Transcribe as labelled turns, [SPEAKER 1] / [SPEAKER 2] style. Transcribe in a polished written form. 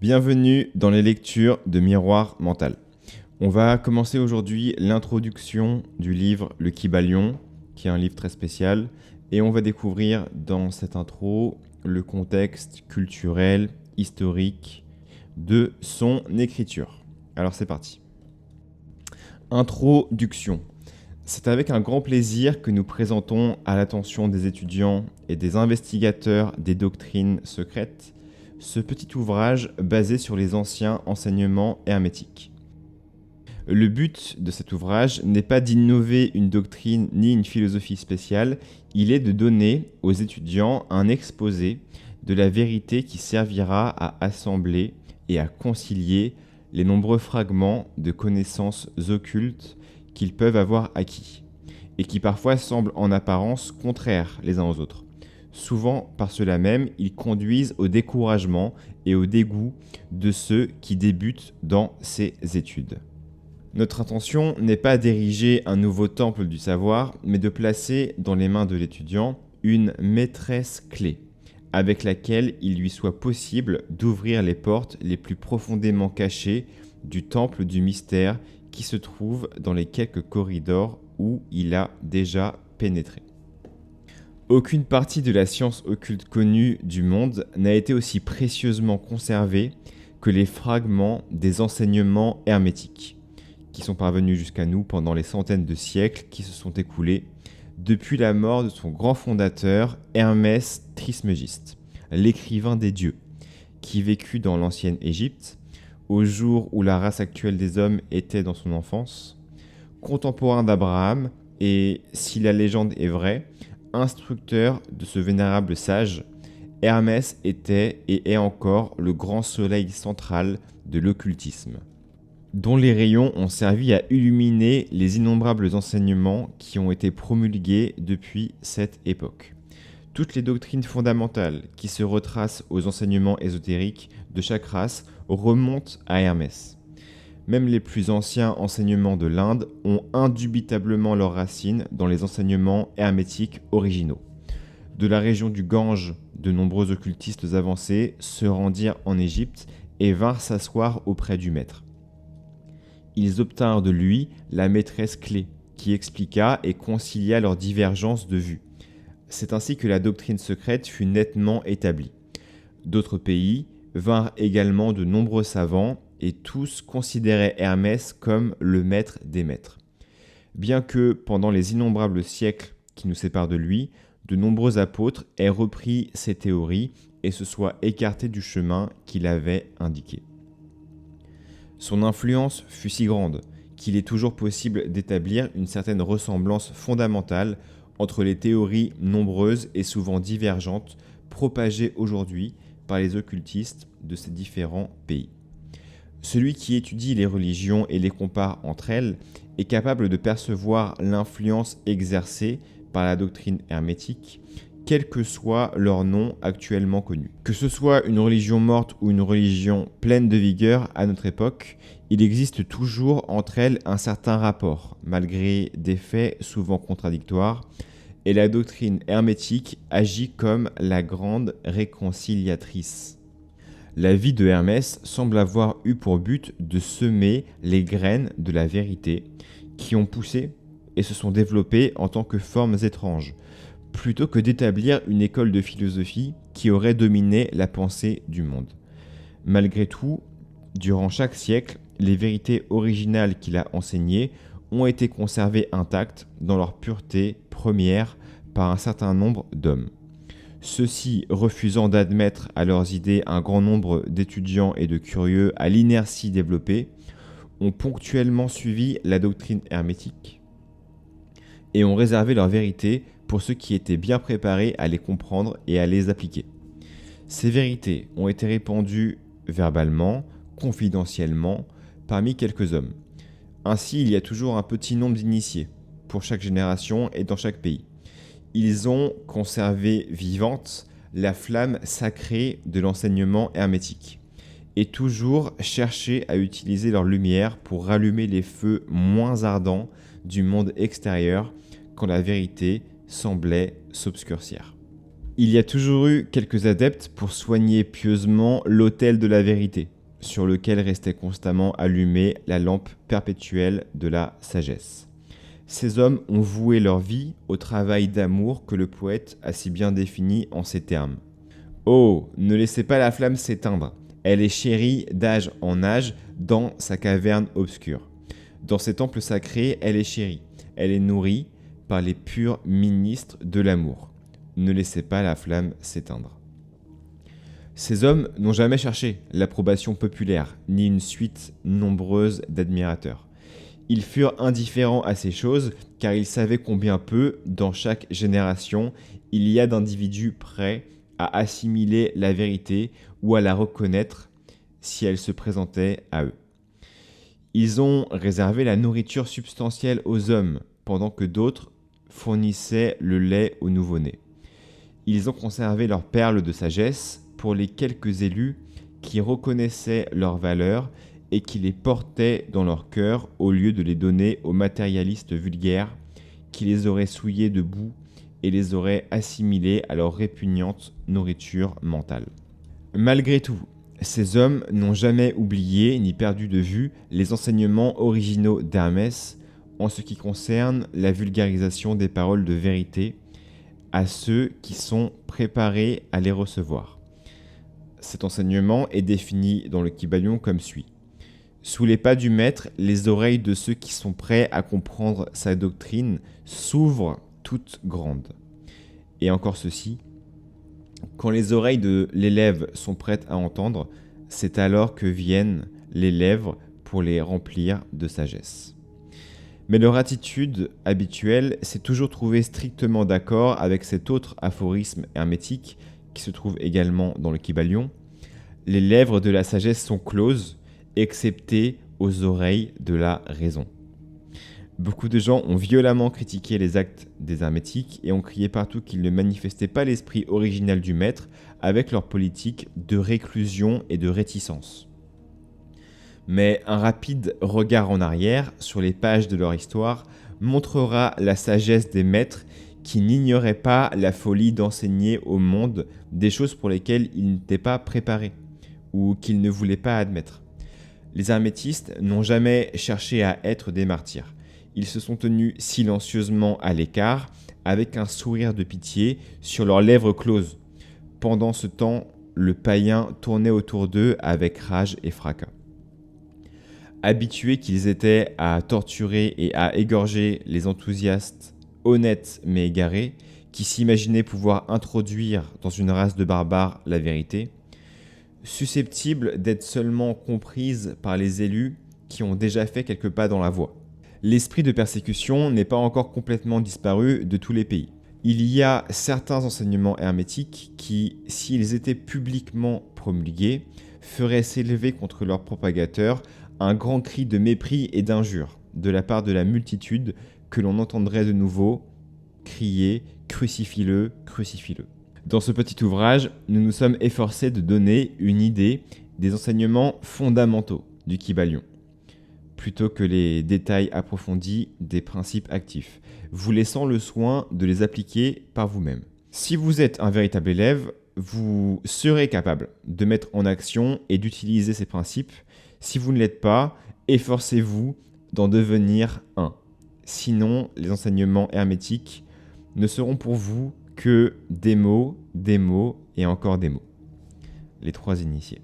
[SPEAKER 1] Bienvenue dans les lectures de Miroir Mental. On va commencer aujourd'hui l'introduction du livre Le Kybalion, qui est un livre très spécial, et on va découvrir dans cette intro le contexte culturel, historique de son écriture. Alors c'est parti. Introduction. C'est avec un grand plaisir que nous présentons à l'attention des étudiants et des investigateurs des doctrines secrètes ce petit ouvrage basé sur les anciens enseignements hermétiques. Le but de cet ouvrage n'est pas d'innover une doctrine ni une philosophie spéciale, il est de donner aux étudiants un exposé de la vérité qui servira à assembler et à concilier les nombreux fragments de connaissances occultes qu'ils peuvent avoir acquis, et qui parfois semblent en apparence contraires les uns aux autres. Souvent, par cela même, ils conduisent au découragement et au dégoût de ceux qui débutent dans ces études. Notre intention n'est pas d'ériger un nouveau temple du savoir, mais de placer dans les mains de l'étudiant une maîtresse clé, avec laquelle il lui soit possible d'ouvrir les portes les plus profondément cachées du temple du mystère qui se trouve dans les quelques corridors où il a déjà pénétré. Aucune partie de la science occulte connue du monde n'a été aussi précieusement conservée que les fragments des enseignements hermétiques, qui sont parvenus jusqu'à nous pendant les centaines de siècles qui se sont écoulés depuis la mort de son grand fondateur Hermès Trismégiste, l'écrivain des dieux, qui vécut dans l'ancienne Égypte, au jour où la race actuelle des hommes était dans son enfance, contemporain d'Abraham et, si la légende est vraie, instructeur de ce vénérable sage, Hermès était et est encore le grand soleil central de l'occultisme, dont les rayons ont servi à illuminer les innombrables enseignements qui ont été promulgués depuis cette époque. Toutes les doctrines fondamentales qui se retracent aux enseignements ésotériques de chaque race remontent à Hermès. Même les plus anciens enseignements de l'Inde ont indubitablement leurs racines dans les enseignements hermétiques originaux. De la région du Gange, de nombreux occultistes avancés se rendirent en Égypte et vinrent s'asseoir auprès du maître. Ils obtinrent de lui la maîtresse clé, qui expliqua et concilia leurs divergences de vues. C'est ainsi que la doctrine secrète fut nettement établie. D'autres pays vinrent également de nombreux savants, et tous considéraient Hermès comme le maître des maîtres. Bien que, pendant les innombrables siècles qui nous séparent de lui, de nombreux apôtres aient repris ses théories et se soient écartés du chemin qu'il avait indiqué. Son influence fut si grande qu'il est toujours possible d'établir une certaine ressemblance fondamentale entre les théories nombreuses et souvent divergentes propagées aujourd'hui par les occultistes de ces différents pays. Celui qui étudie les religions et les compare entre elles est capable de percevoir l'influence exercée par la doctrine hermétique, quel que soit leur nom actuellement connu. Que ce soit une religion morte ou une religion pleine de vigueur à notre époque, il existe toujours entre elles un certain rapport, malgré des faits souvent contradictoires, et la doctrine hermétique agit comme la grande réconciliatrice. La vie de Hermès semble avoir eu pour but de semer les graines de la vérité qui ont poussé et se sont développées en tant que formes étranges, plutôt que d'établir une école de philosophie qui aurait dominé la pensée du monde. Malgré tout, durant chaque siècle, les vérités originales qu'il a enseignées ont été conservées intactes dans leur pureté première par un certain nombre d'hommes. Ceux-ci, refusant d'admettre à leurs idées un grand nombre d'étudiants et de curieux à l'inertie développée, ont ponctuellement suivi la doctrine hermétique et ont réservé leur vérité pour ceux qui étaient bien préparés à les comprendre et à les appliquer. Ces vérités ont été répandues verbalement, confidentiellement, parmi quelques hommes. Ainsi, il y a toujours un petit nombre d'initiés pour chaque génération et dans chaque pays. Ils ont conservé vivante la flamme sacrée de l'enseignement hermétique et toujours cherché à utiliser leur lumière pour rallumer les feux moins ardents du monde extérieur quand la vérité semblait s'obscurcir. Il y a toujours eu quelques adeptes pour soigner pieusement l'autel de la vérité, sur lequel restait constamment allumée la lampe perpétuelle de la sagesse. Ces hommes ont voué leur vie au travail d'amour que le poète a si bien défini en ces termes. Oh, ne laissez pas la flamme s'éteindre, elle est chérie d'âge en âge dans sa caverne obscure. Dans ses temples sacrés, elle est chérie, elle est nourrie par les purs ministres de l'amour. Ne laissez pas la flamme s'éteindre. Ces hommes n'ont jamais cherché l'approbation populaire, ni une suite nombreuse d'admirateurs. Ils furent indifférents à ces choses, car ils savaient combien peu, dans chaque génération, il y a d'individus prêts à assimiler la vérité ou à la reconnaître si elle se présentait à eux. Ils ont réservé la nourriture substantielle aux hommes, pendant que d'autres fournissaient le lait aux nouveau-nés. Ils ont conservé leurs perles de sagesse pour les quelques élus qui reconnaissaient leur valeur et qui les portaient dans leur cœur au lieu de les donner aux matérialistes vulgaires qui les auraient souillés de boue et les auraient assimilés à leur répugnante nourriture mentale. Malgré tout, ces hommes n'ont jamais oublié ni perdu de vue les enseignements originaux d'Hermès en ce qui concerne la vulgarisation des paroles de vérité à ceux qui sont préparés à les recevoir. Cet enseignement est défini dans le Kybalion comme suit. Sous les pas du maître, les oreilles de ceux qui sont prêts à comprendre sa doctrine s'ouvrent toutes grandes. Et encore ceci, quand les oreilles de l'élève sont prêtes à entendre, c'est alors que viennent les lèvres pour les remplir de sagesse. Mais leur attitude habituelle s'est toujours trouvée strictement d'accord avec cet autre aphorisme hermétique qui se trouve également dans le Kybalion. Les lèvres de la sagesse sont closes, excepté aux oreilles de la raison. Beaucoup de gens ont violemment critiqué les actes des hermétiques et ont crié partout qu'ils ne manifestaient pas l'esprit original du maître avec leur politique de réclusion et de réticence. Mais un rapide regard en arrière sur les pages de leur histoire montrera la sagesse des maîtres qui n'ignoraient pas la folie d'enseigner au monde des choses pour lesquelles ils n'étaient pas préparés ou qu'ils ne voulaient pas admettre. Les hermétistes n'ont jamais cherché à être des martyrs. Ils se sont tenus silencieusement à l'écart, avec un sourire de pitié sur leurs lèvres closes. Pendant ce temps, le païen tournait autour d'eux avec rage et fracas. Habitués qu'ils étaient à torturer et à égorger les enthousiastes honnêtes mais égarés, qui s'imaginaient pouvoir introduire dans une race de barbares la vérité, susceptibles d'être seulement comprises par les élus qui ont déjà fait quelques pas dans la voie. L'esprit de persécution n'est pas encore complètement disparu de tous les pays. Il y a certains enseignements hermétiques qui, s'ils étaient publiquement promulgués, feraient s'élever contre leurs propagateurs un grand cri de mépris et d'injure de la part de la multitude que l'on entendrait de nouveau crier « Crucifie-le, crucifie-le ». Dans ce petit ouvrage, nous nous sommes efforcés de donner une idée des enseignements fondamentaux du Kybalion, plutôt que les détails approfondis des principes actifs, vous laissant le soin de les appliquer par vous-même. Si vous êtes un véritable élève, vous serez capable de mettre en action et d'utiliser ces principes. Si vous ne l'êtes pas, efforcez-vous d'en devenir un. Sinon, les enseignements hermétiques ne seront pour vous que des mots et encore des mots. Les trois initiés.